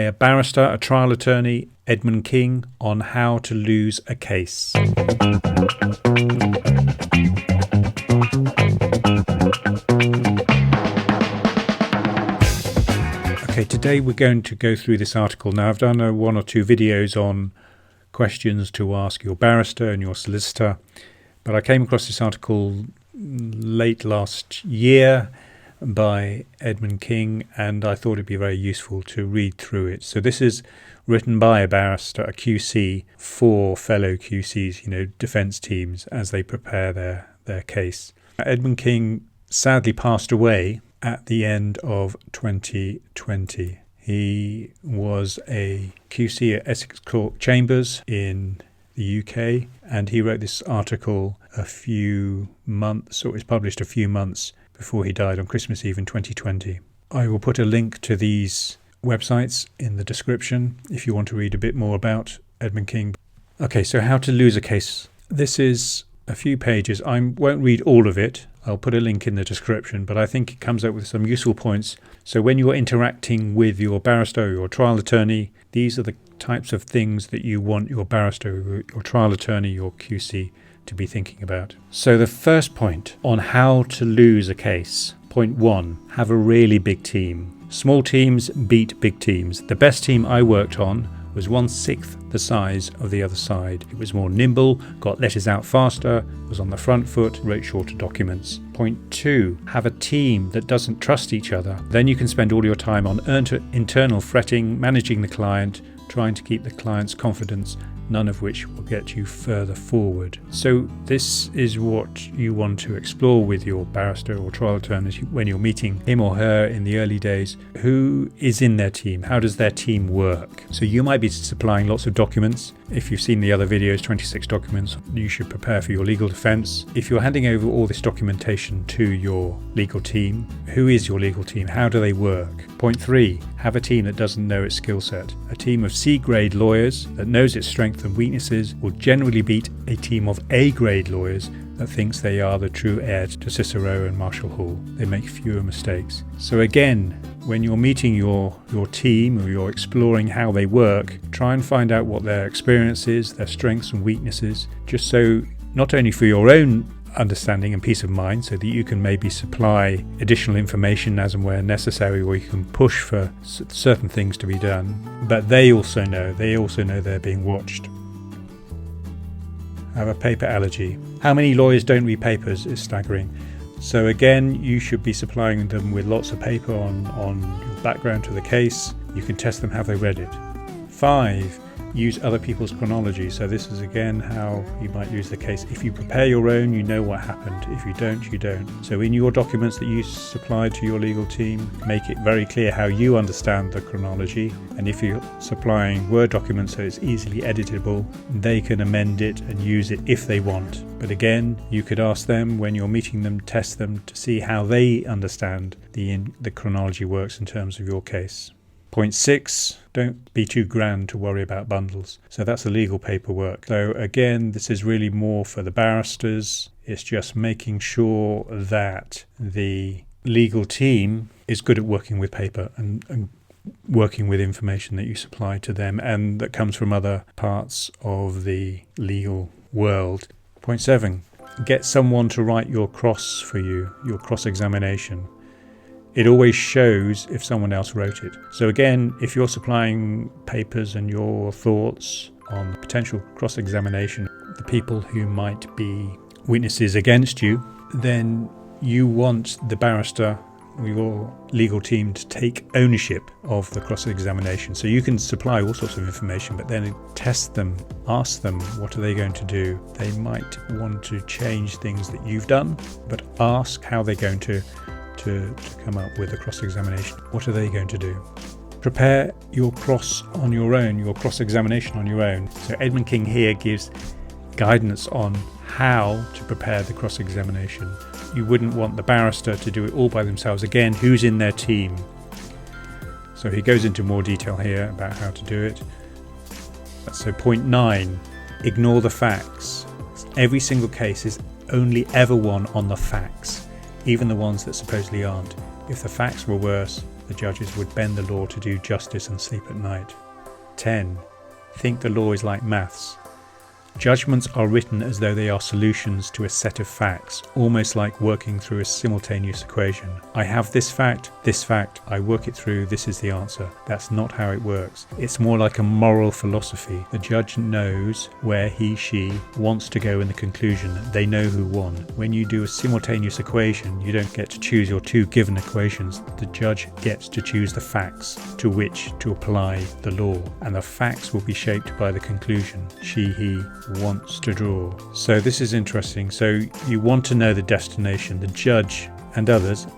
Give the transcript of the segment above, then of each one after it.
A barrister, a trial attorney, Edmund King, on how to lose a case. Okay, today we're going to go through this article. Now, I've done one or two videos on questions to ask your barrister and your solicitor, but I came across this article late last year by Edmund King, and I thought it'd be very useful to read through it. So this is written by a barrister, a QC, for fellow QCs, defence teams, as they prepare their case. Edmund King sadly passed away at the end of 2020. He was a QC at Essex Court Chambers in the UK, and he wrote this article a few months, or it was published a few months before he died on Christmas Eve in 2020. I will put a link to these websites in the description if you want to read a bit more about Edmund King. Okay, so how to lose a case. This is a few pages. I won't read all of it. I'll put a link in the description, but I think it comes up with some useful points. So when you're interacting with your barrister or your trial attorney, these are the types of things that you want your barrister, your trial attorney, your QC to be thinking about. So the first point on how to lose a case. Point 1, have a really big team. Small teams beat big teams. The best team I worked on was 1/6 the size of the other side. It was more nimble, got letters out faster, was on the front foot, wrote shorter documents. Point 2, have a team that doesn't trust each other. Then you can spend all your time on internal fretting, managing the client, trying to keep the client's confidence, none of which will get you further forward. So this is what you want to explore with your barrister or trial attorney when you're meeting him or her in the early days. Who is in their team? How does their team work? So you might be supplying lots of documents. If you've seen the other videos, 26 documents, you should prepare for your legal defense. If you're handing over all this documentation to your legal team, who is your legal team? How do they work? Point 3, have a team that doesn't know its skill set. A team of C-grade lawyers that knows its strengths and weaknesses will generally beat a team of A-grade lawyers that thinks they are the true heir to Cicero and Marshall Hall. They make fewer mistakes. So again, when you're meeting your team or you're exploring how they work, try and find out what their experience is, their strengths and weaknesses, just so not only for your own understanding and peace of mind, so that you can maybe supply additional information as and where necessary, or you can push for certain things to be done, but they also know they're being watched. Have a paper allergy. How many lawyers don't read papers is staggering. So again, you should be supplying them with lots of paper on your background to the case. You can test them, have they read it. 5, use other people's chronology. So this is again how you might lose the case. If you prepare your own, you know what happened. If you don't, you don't. So in your documents that you supply to your legal team, make it very clear how you understand the chronology. And if you're supplying Word documents so it's easily editable, they can amend it and use it if they want. But again, you could ask them when you're meeting them, test them to see how they understand the chronology works in terms of your case. Point 6, don't be too grand to worry about bundles. So that's the legal paperwork. So again, this is really more for the barristers. It's just making sure that the legal team is good at working with paper and working with information that you supply to them and that comes from other parts of the legal world. Point 7, get someone to write your cross for you, your cross-examination. It always shows if someone else wrote it. So again, if you're supplying papers and your thoughts on the potential cross-examination, the people who might be witnesses against you, then you want the barrister or your legal team to take ownership of the cross-examination. So you can supply all sorts of information, but then test them, ask them what are they going to do. They might want to change things that you've done, but ask how they're going to come up with a cross-examination. What are they going to do? Prepare your cross-examination on your own. So Edmund King here gives guidance on how to prepare the cross-examination. You wouldn't want the barrister to do it all by themselves. Again, who's in their team? So he goes into more detail here about how to do it. So point 9, ignore the facts. Every single case is only ever won on the facts, even the ones that supposedly aren't. If the facts were worse, the judges would bend the law to do justice and sleep at night. 10. Think the law is like maths. Judgments are written as though they are solutions to a set of facts, almost like working through a simultaneous equation. I have this fact, I work it through, this is the answer. That's not how it works. It's more like a moral philosophy. The judge knows where he, she wants to go in the conclusion. They know who won. When you do a simultaneous equation, you don't get to choose your two given equations. The judge gets to choose the facts to which to apply the law, and the facts will be shaped by the conclusion she, he wants to draw. So this is interesting. So you want to know the destination. The judge and others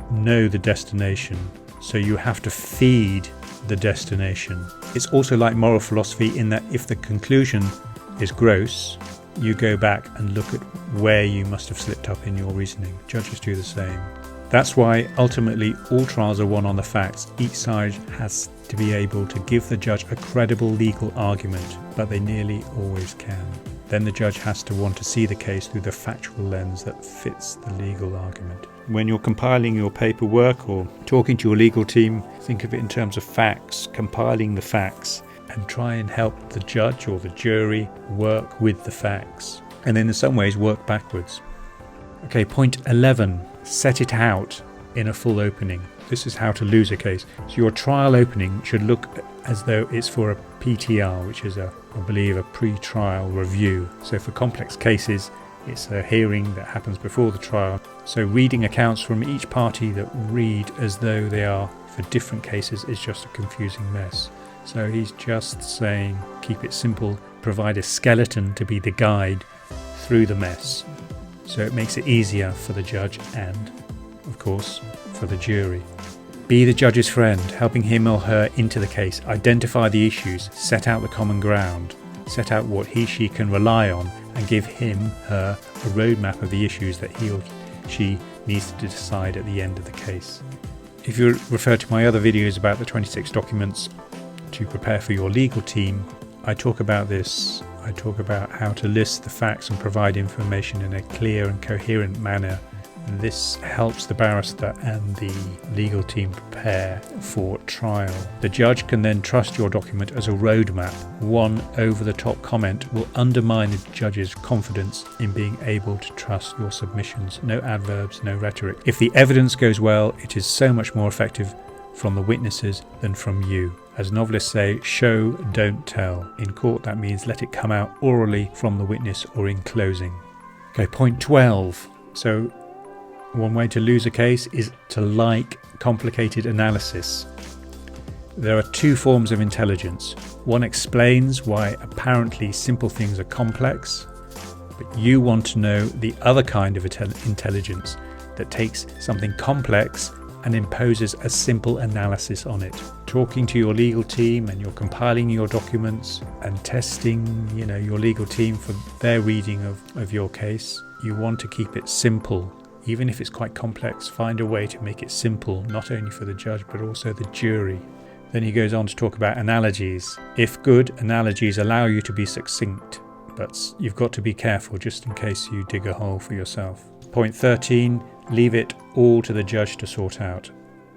know the destination, so you have to feed the destination. It's also like moral philosophy in that if the conclusion is gross, you go back and look at where you must have slipped up in your reasoning. Judges do the same. That's why ultimately all trials are won on the facts. Each side has to be able to give the judge a credible legal argument, but they nearly always can. Then the judge has to want to see the case through the factual lens that fits the legal argument. When you're compiling your paperwork or talking to your legal team, think of it in terms of facts, compiling the facts, and try and help the judge or the jury work with the facts. And then in some ways work backwards. Okay, point 11. Set it out in a full opening. This is how to lose a case. So your trial opening should look as though it's for a PTR, which is I believe a pre-trial review. So for complex cases, it's a hearing that happens before the trial. So reading accounts from each party that read as though they are for different cases is just a confusing mess. So he's just saying, keep it simple, provide a skeleton to be the guide through the mess. So it makes it easier for the judge and, of course, for the jury. Be the judge's friend, helping him or her into the case, identify the issues, set out the common ground, set out what he, she can rely on, and give him, her, a roadmap of the issues that he or she needs to decide at the end of the case. If you refer to my other videos about the 26 documents to prepare for your legal team, I talk about this. I talk about how to list the facts and provide information in a clear and coherent manner. This helps the barrister and the legal team prepare for trial. The judge can then trust your document as a roadmap. One over-the-top comment will undermine the judge's confidence in being able to trust your submissions. No adverbs, no rhetoric. If the evidence goes well, it is so much more effective from the witnesses than from you. As novelists say, show, don't tell. In court, that means let it come out orally from the witness or in closing. Okay, point 12. So one way to lose a case is to like complicated analysis. There are two forms of intelligence. One explains why apparently simple things are complex, but you want to know the other kind of intelligence that takes something complex and imposes a simple analysis on it. Talking to your legal team and you're compiling your documents and testing, your legal team for their reading of your case, you want to keep it simple. Even if it's quite complex, find a way to make it simple, not only for the judge, but also the jury. Then he goes on to talk about analogies. If good, analogies allow you to be succinct, but you've got to be careful just in case you dig a hole for yourself. Point 13, leave it all to the judge to sort out.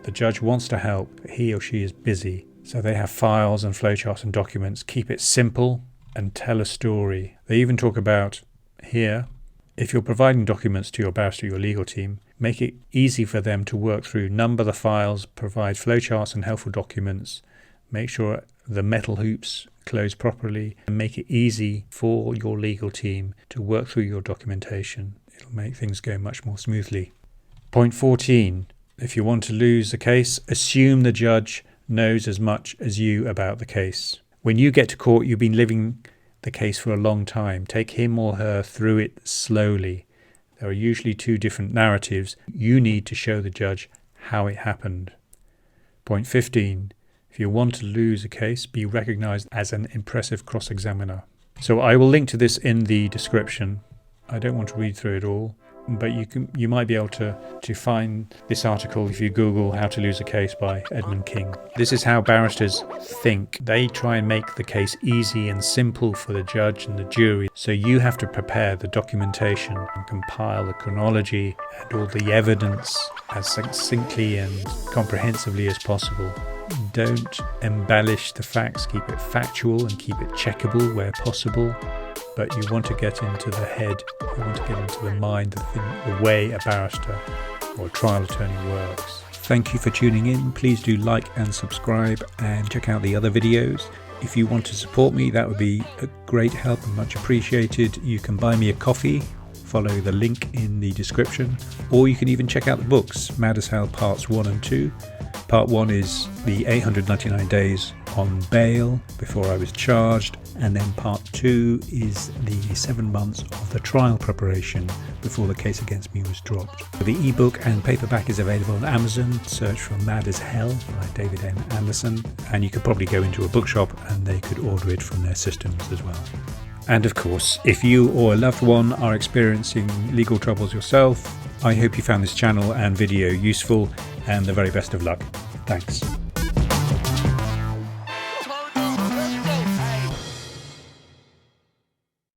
The judge wants to help, but he or she is busy. So they have files and flowcharts and documents. Keep it simple and tell a story. They even talk about here, if you're providing documents to your barrister or your legal team, make it easy for them to work through. Number the files, provide flowcharts and helpful documents. Make sure the metal hoops close properly and make it easy for your legal team to work through your documentation. It'll make things go much more smoothly. Point 14. If you want to lose a case, assume the judge knows as much as you about the case. When you get to court, you've been living the case for a long time. Take him or her through it slowly. There are usually two different narratives. You need to show the judge how it happened. Point 15. If you want to lose a case, be recognized as an impressive cross-examiner. So I will link to this in the description. I don't want to read through it all. but you might be able to find this article if you Google "How to Lose a Case" by Edmund King. This is how barristers think. They try and make the case easy and simple for the judge and the jury. So you have to prepare the documentation and compile the chronology and all the evidence as succinctly and comprehensively as possible. Don't embellish the facts. Keep it factual and keep it checkable where possible. But you want to get into the head, you want to get into the mind, the way a barrister or a trial attorney works. Thank you for tuning in. Please do like and subscribe and check out the other videos. If you want to support me, that would be a great help and much appreciated. You can buy me a coffee, follow the link in the description, or you can even check out the books, Mad as Hell Parts 1 and 2. Part 1 is the 899 days on bail before I was charged, and then Part 2 is the 7 months of the trial preparation before the case against me was dropped. The ebook and paperback is available on Amazon. Search for Mad as Hell by David M. Anderson, and you could probably go into a bookshop and they could order it from their systems as well. And of course, if you or a loved one are experiencing legal troubles yourself, I hope you found this channel and video useful, and the very best of luck. Thanks.